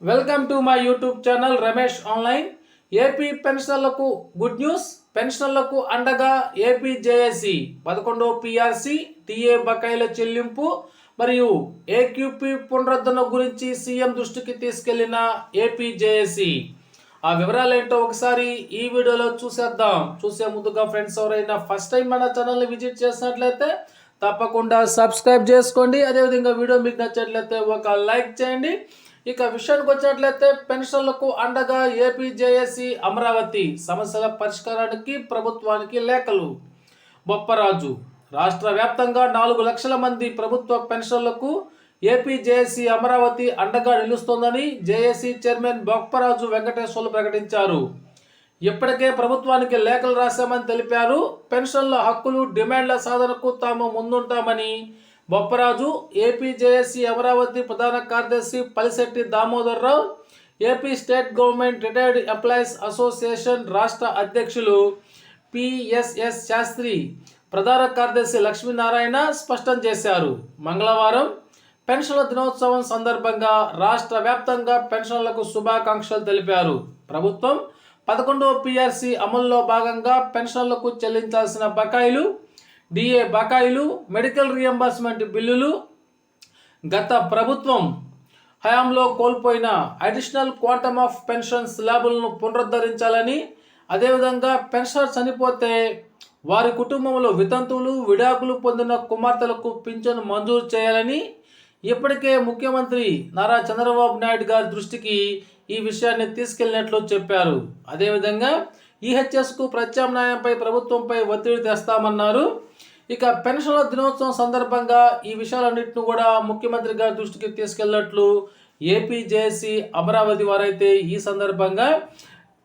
Welcome to my YouTube channel Ramesh online. AP పెన్షనర్లకు good news. పెన్షనర్లకు అండగా ఏపీ జేఏసీ 11వ పీఆర్సీ టీఏ బకాయిల చెల్లింపు మరియు ఏక్యూపీ పునరుద్ధరణ గురించి సీఎం దృష్టికి తీసుకెళ్లిన ఏపీ జేఏసీ. ఆ వివరాలు ఏంటో ఒకసారి ఈ వీడియోలో చూసేద్దాం. చూసే ముందుగా ఫ్రెండ్స్ ఎవరైనా ఫస్ట్ టైం మన ఛానల్ని విజిట్ చేసినట్లయితే తప్పకుండా సబ్స్క్రైబ్ చేసుకోండి. అదేవిధంగా వీడియో మీకు నచ్చినట్లయితే ఒక లైక్ చేయండి. ఇక విషయానికి వచ్చినట్లయితే పెన్షన్లకు అండగా ఏపీ జేఏసీ అమరావతి సమస్యల పరిష్కారానికి ప్రభుత్వానికి లేఖలు. బొప్పరాజు రాష్ట్ర వ్యాప్తంగా 4 లక్షల మంది ప్రభుత్వ పెన్షన్లకు ఏపీ జేఏసీ అమరావతి అండగా నిలుస్తోందని జేఏసీ చైర్మన్ బొప్పరాజు వెంకటేశ్వర్లు ప్రకటించారు. ఇప్పటికే ప్రభుత్వానికి లేఖలు రాశామని తెలిపారు. పెన్షన్ల హక్కులు డిమాండ్ల సాధనకు తాము ముందుంటామని బొప్పరాజు, ఏపీ జేఏసీ అమరావతి ప్రధాన కార్యదర్శి Palisetti Damodar Rao, AP state government retired employees association రాష్ట్ర అధ్యక్షులు పిఎస్ఎస్ శాస్త్రి, ప్రధాన కార్యదర్శి లక్ష్మీనారాయణ స్పష్టం చేశారు. మంగళవారం పెన్షన్ల దినోత్సవం సందర్భంగా రాష్ట్ర వ్యాప్తంగా పెన్షన్లకు శుభాకాంక్షలు తెలిపారు. ప్రభుత్వం 11వ పీఆర్సీ అమలులో భాగంగా పెన్షన్లకు చెల్లించాల్సిన బకాయిలు, డిఏ బకాయిలు, మెడికల్ రియంబర్స్మెంట్ బిల్లులు, గత ప్రభుత్వం హయాంలో కోల్పోయిన అడిషనల్ క్వాంటమ్ ఆఫ్ పెన్షన్ స్లాబులను పునరుద్ధరించాలని, అదేవిధంగా పెన్షనర్ చనిపోతే వారి కుటుంబంలో వితంతువులు, విడాకులు పొందిన కుమార్తెలకు పింఛను మంజూరు చేయాలని ఇప్పటికే ముఖ్యమంత్రి నారా చంద్రబాబు నాయుడు గారి దృష్టికి ఈ విషయాన్ని తీసుకెళ్లినట్లు చెప్పారు. అదేవిధంగా ఈహెచ్ఎస్కు ప్రత్యామ్నాయంపై ప్రభుత్వంపై ఒత్తిడి తెస్తామన్నారు. ఇక పెన్షన్ల దినోత్సవం సందర్భంగా ఈ విషయాలన్నింటినీ కూడా ముఖ్యమంత్రి గారి దృష్టికి తీసుకెళ్లినట్లు ఏపీ జేఏసీ అమరావతి వారైతే ఈ సందర్భంగా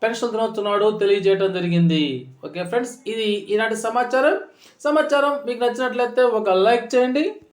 పెన్షన్ దినోత్సవం నాడు తెలియజేయడం జరిగింది. ఓకే ఫ్రెండ్స్, ఇది ఈనాటి సమాచారం. మీకు నచ్చినట్లయితే ఒక లైక్ చేయండి.